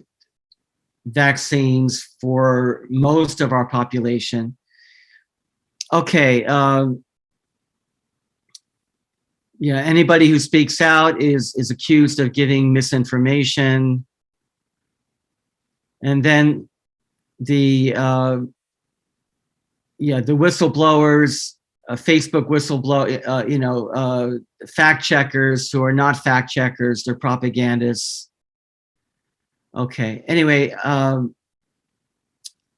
vaccines for most of our population. Okay. Yeah, anybody who speaks out is accused of giving misinformation. And then the whistleblowers, Facebook whistleblower, fact checkers who are not fact checkers, they're propagandists. Okay, anyway,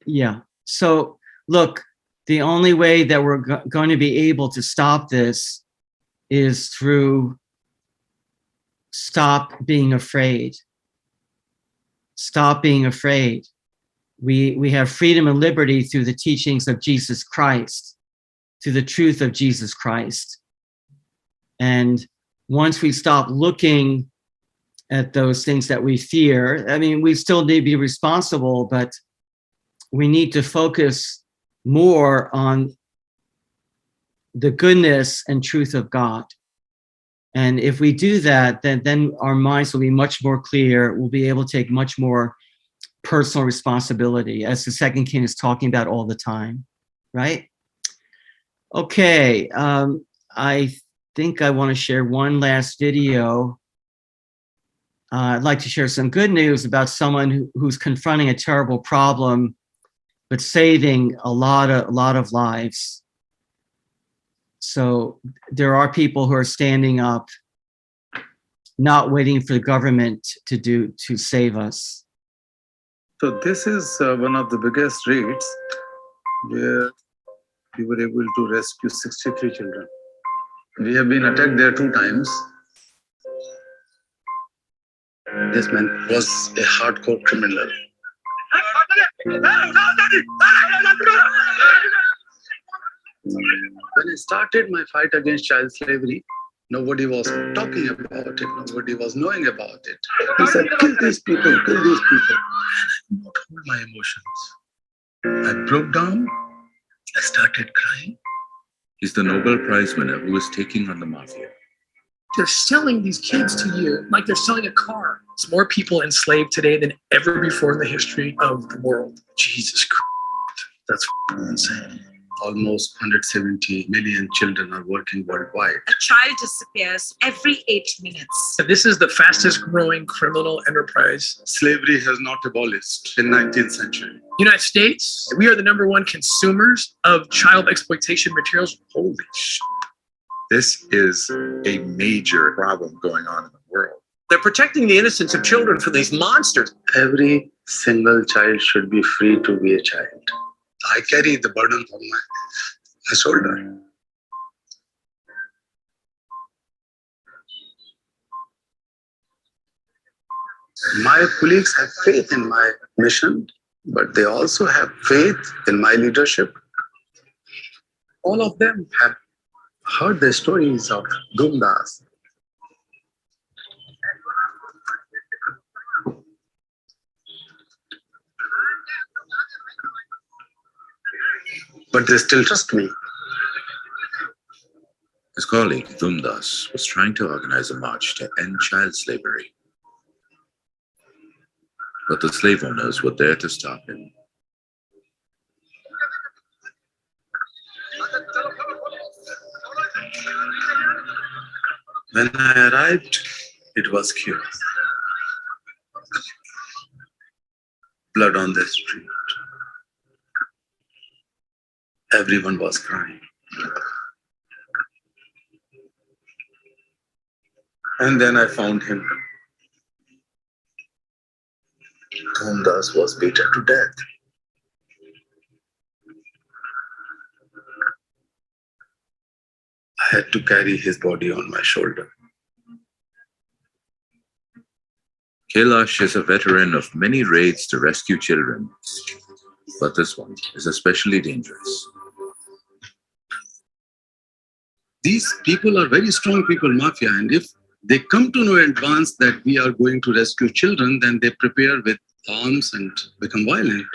yeah. So look, the only way that we're going to be able to stop this is through stop being afraid. Stop being afraid. We have freedom and liberty through the teachings of Jesus Christ, through the truth of Jesus Christ. And once we stop looking at those things that we fear, I mean, we still need to be responsible, but we need to focus more on the goodness and truth of God. And if we do that, then our minds will be much more clear. We'll be able to take much more personal responsibility, as the Second King is talking about all the time, right? Okay, I think I want to share one last video. I'd like to share some good news about someone who's confronting a terrible problem, but saving a lot of lives. So there are people who are standing up, not waiting for the government to save us. So this is one of the biggest raids where we were able to rescue 63 children. We have been attacked there 2 times. This man was a hardcore criminal. When I started my fight against child slavery, nobody was talking about it. Nobody was knowing about it. He said, kill these people, kill these people. I could not hold my emotions. I broke down. I started crying. He's the Nobel Prize winner who is taking on the mafia. They're selling these kids to you like they're selling a car. There's more people enslaved today than ever before in the history of the world. Jesus Christ. That's insane. Almost 170 million children are working worldwide. A child disappears every 8 minutes. This is the fastest growing criminal enterprise. Slavery has not abolished in 19th century. United States, we are the #1 consumers of child exploitation materials. Holy shit. This is a major problem going on in the world. They're protecting the innocence of children from these monsters. Every single child should be free to be a child. I carry the burden on my shoulder. My colleagues have faith in my mission, but they also have faith in my leadership. All of them have heard the stories of Gumdas. But they still trust me. His colleague, Dumdas, was trying to organize a march to end child slavery. But the slave owners were there to stop him. When I arrived, it was chaos. Blood on the street. Everyone was crying. And then I found him. Dhumdas was beaten to death. I had to carry his body on my shoulder. Kailash is a veteran of many raids to rescue children, but this one is especially dangerous. These people are very strong people, mafia, and if they come to know in advance that we are going to rescue children, then they prepare with arms and become violent.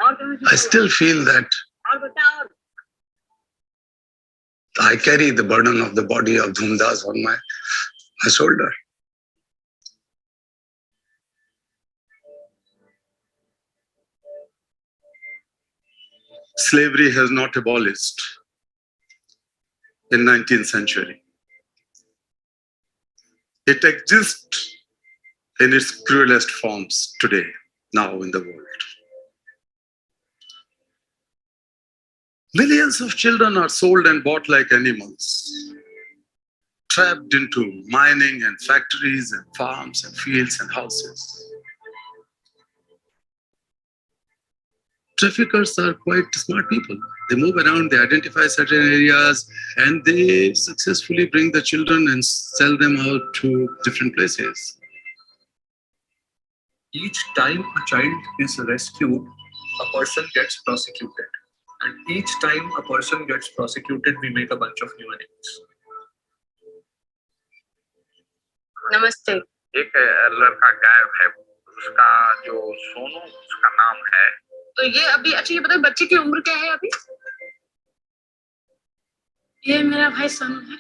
I still feel that I carry the burden of the body of Dhumdas on my shoulder. Slavery has not abolished in 19th century. It exists in its cruelest forms today, now in the world. Millions of children are sold and bought like animals, trapped into mining and factories and farms and fields and houses. Traffickers are quite smart people. They move around, they identify certain areas, and they successfully bring the children and sell them out to different places. Each time a child is rescued, a person gets prosecuted. And each time a person gets prosecuted, we make a bunch of new enemies. नमस्ते। एक लड़का गायब है, उसका जो सोनू उसका नाम है। तो ये अभी अच्छा ये बताओ बच्चे की उम्र क्या है अभी? ये मेरा भाई सोनू है।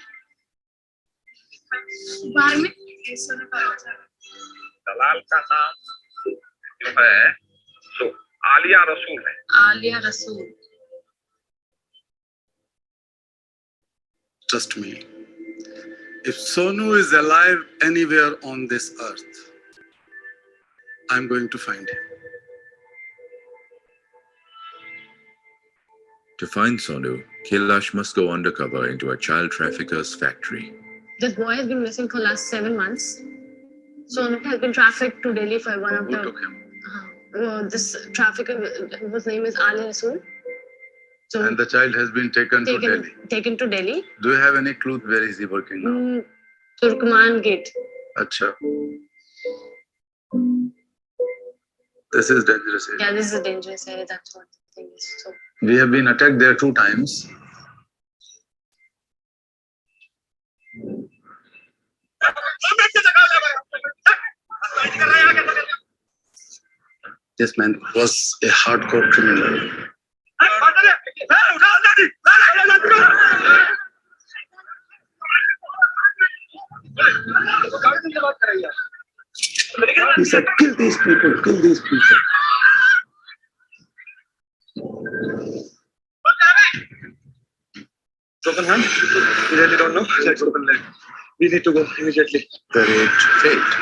12 में। दलाल का नाम जो है तो आलिया रसूल है। आलिया रसूल। Trust me, if Sonu is alive anywhere on this earth, I'm going to find him. To find Sonu, Kailash must go undercover into a child trafficker's factory. This boy has been missing for the last 7 months. Sonu has been trafficked to Delhi for one of the... Who took him? This trafficker, whose name is Ali Rasool. So And the child has been taken to Delhi. Taken to Delhi. Do you have any clue where is he working now? Turkman Gate. Acha. This is dangerous area. Yeah, this is a dangerous area. That's what the thing is. So We have been attacked there 2 times. This man was a hardcore criminal. He said, kill these people, kill these people. Broken hand? We really don't know. Let's open leg. We need to go immediately. Great fate.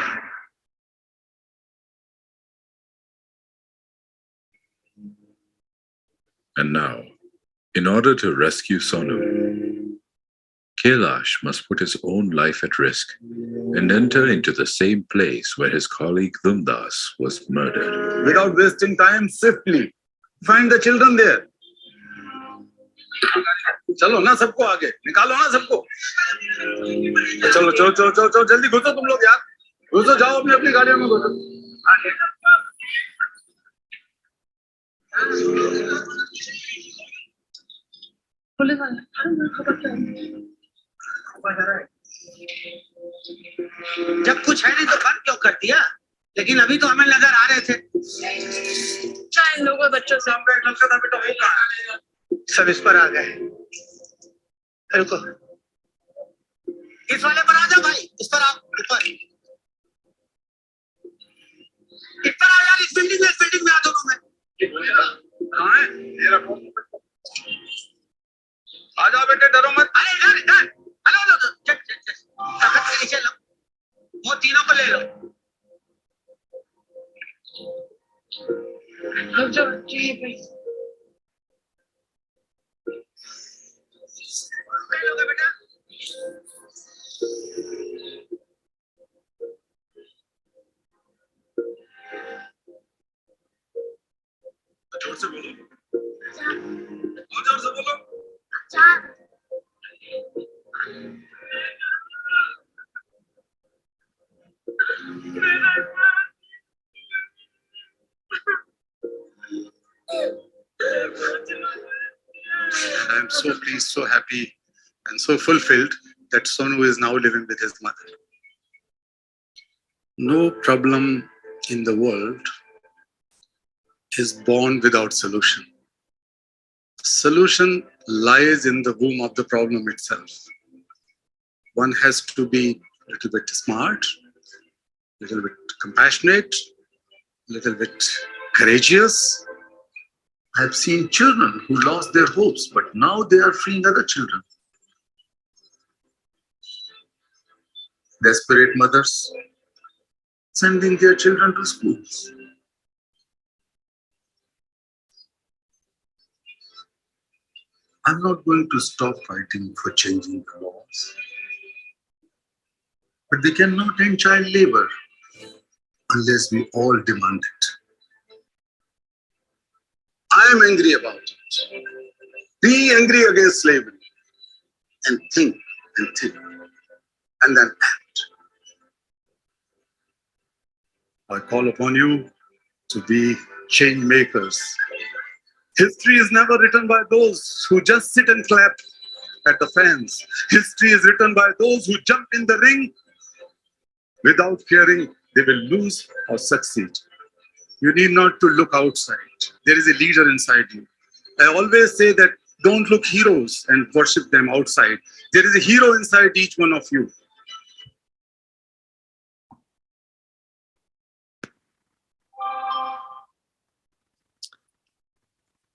And now, in order to rescue Sonu, Kailash must put his own life at risk and enter into the same place where his colleague Dhumdas was murdered. Without wasting time, swiftly find the children there. चलो ना सबको आगे निकालो ना सबको चलो चलो चलो चलो चलो जल्दी घुसो तुम लोग यार घुसो जाओ अपनी अपनी गाड़ियों में घुसो जब कुछ है नहीं तो बंद क्यों कर दिया? लेकिन अभी तो हमें नजर आ रहे थे। चाहे इन लोगों बच्चों से सब इस पर आ गए। रुको, इस वाले पर आ जाओ भाई, इस पर आओ, ऊपर इस पर आओ यार, इस बिल्डिंग में आ दोनों में। कहाँ है? आ जाओ बेटे, डरो मत। अरे इधर इधर, हेलो चल चल चल, तख्त से नीचे लो, वो तीनों को ले लो। रुक जाओ जी भाई। ले लोगे बेटा? जोर से बोलो, और जोर से बोलो। And I'm so pleased, so happy, and so fulfilled that Sonu is now living with his mother. No problem in the world is born without solution. Solution lies in the womb of the problem itself. One has to be a little bit smart, a little bit compassionate, a little bit courageous. I've seen children who lost their hopes, but now they are freeing other children. Desperate mothers sending their children to schools. I'm not going to stop fighting for changing the laws, but they cannot end child labor unless we all demand it. I am angry about it. Be angry against slavery and think and then act. I call upon you to be change makers. History is never written by those who just sit and clap at the fans. History is written by those who jump in the ring without fearing they will lose or succeed. You need not to look outside. There is a leader inside you. I always say that don't look heroes and worship them outside. There is a hero inside each one of you.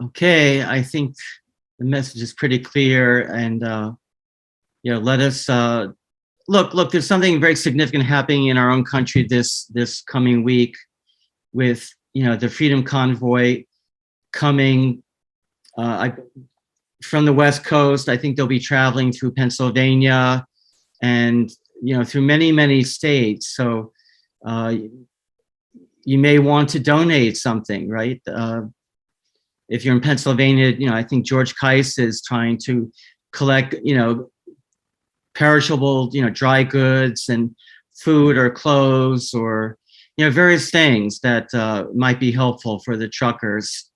Okay, I think the message is pretty clear, and let us look. There's something very significant happening in our own country this coming week, with the Freedom Convoy coming from the West Coast. I think they'll be traveling through Pennsylvania and through many states. So you may want to donate something, right? If you're in Pennsylvania, I think George Kais is trying to collect, perishable, dry goods and food or clothes or, various things that might be helpful for the truckers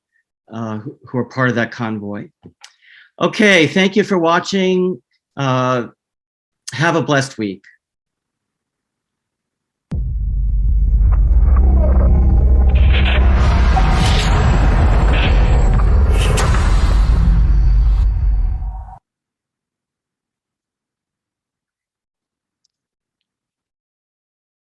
who are part of that convoy. Okay, thank you for watching. Have a blessed week.